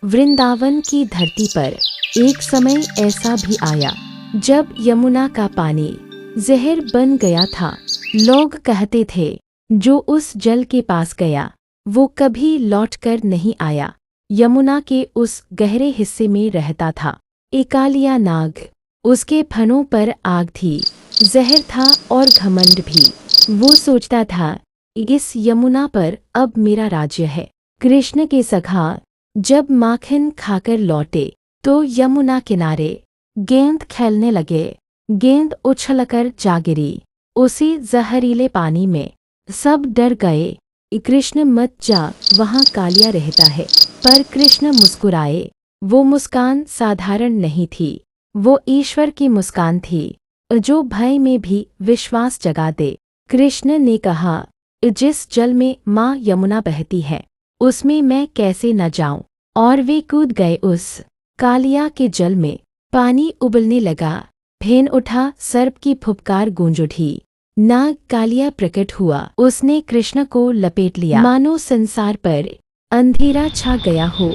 वृंदावन की धरती पर एक समय ऐसा भी आया जब यमुना का पानी जहर बन गया था। लोग कहते थे, जो उस जल के पास गया वो कभी लौटकर नहीं आया। यमुना के उस गहरे हिस्से में रहता था एक कालिया नाग। उसके फनों पर आग थी, जहर था और घमंड भी। वो सोचता था, इस यमुना पर अब मेरा राज्य है। कृष्ण के सखा जब माखन खाकर लौटे तो यमुना किनारे गेंद खेलने लगे। गेंद उछलकर जा गिरी उसी जहरीले पानी में। सब डर गए। कृष्ण मत जा, वहाँ कालिया रहता है। पर कृष्ण मुस्कुराए। वो मुस्कान साधारण नहीं थी, वो ईश्वर की मुस्कान थी जो भय में भी विश्वास जगा दे। कृष्ण ने कहा, जिस जल में माँ यमुना बहती है उसमें मैं कैसे न जाऊं। और वे कूद गए उस कालिया के जल में। पानी उबलने लगा, फेन उठा, सर्प की फुफकार गूंज उठी। नाग कालिया प्रकट हुआ, उसने कृष्ण को लपेट लिया मानो संसार पर अंधेरा छा गया हो।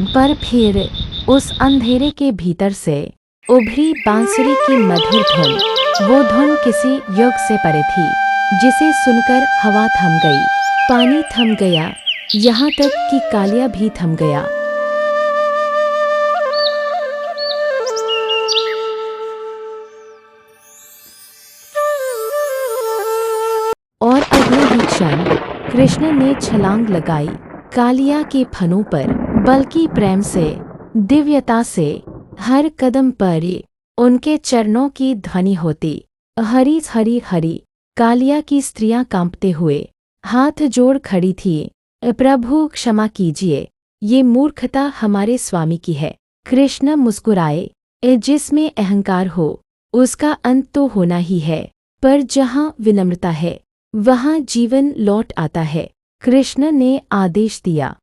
पर फिर उस अंधेरे के भीतर से उभरी बांसुरी की मधुर धुन। वो धुन किसी युग से परे थी, जिसे सुनकर हवा थम गई, पानी थम गया, यहाँ तक कि कालिया भी थम गया। और अगले ही क्षण कृष्ण ने छलांग लगाई कालिया के फनों पर। बल्कि प्रेम से, दिव्यता से, हर कदम पर उनके चरणों की ध्वनि होती, हरी हरी हरी। कालिया की स्त्रियां कांपते हुए हाथ जोड़ खड़ी थी। प्रभु क्षमा कीजिए, ये मूर्खता हमारे स्वामी की है। कृष्ण मुस्कुराए, जिसमें अहंकार हो उसका अंत तो होना ही है, पर जहाँ विनम्रता है वहाँ जीवन लौट आता है। कृष्ण ने आदेश दिया,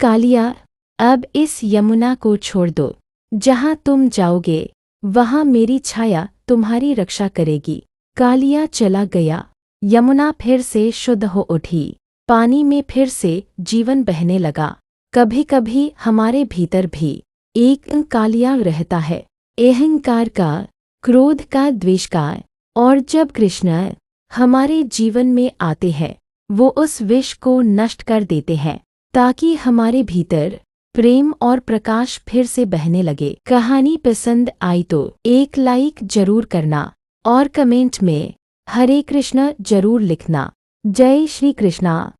कालिया अब इस यमुना को छोड़ दो। जहाँ तुम जाओगे वहाँ मेरी छाया तुम्हारी रक्षा करेगी। कालिया चला गया। यमुना फिर से शुद्ध हो उठी, पानी में फिर से जीवन बहने लगा। कभी कभी हमारे भीतर भी एक कालिया रहता है, अहंकार का, क्रोध का, द्वेष का। और जब कृष्ण हमारे जीवन में आते हैं वो उस विष को नष्ट कर देते हैं, ताकि हमारे भीतर प्रेम और प्रकाश फिर से बहने लगे। कहानी पसंद आई तो एक लाइक जरूर करना और कमेंट में हरे कृष्ण जरूर लिखना। जय श्री कृष्णा।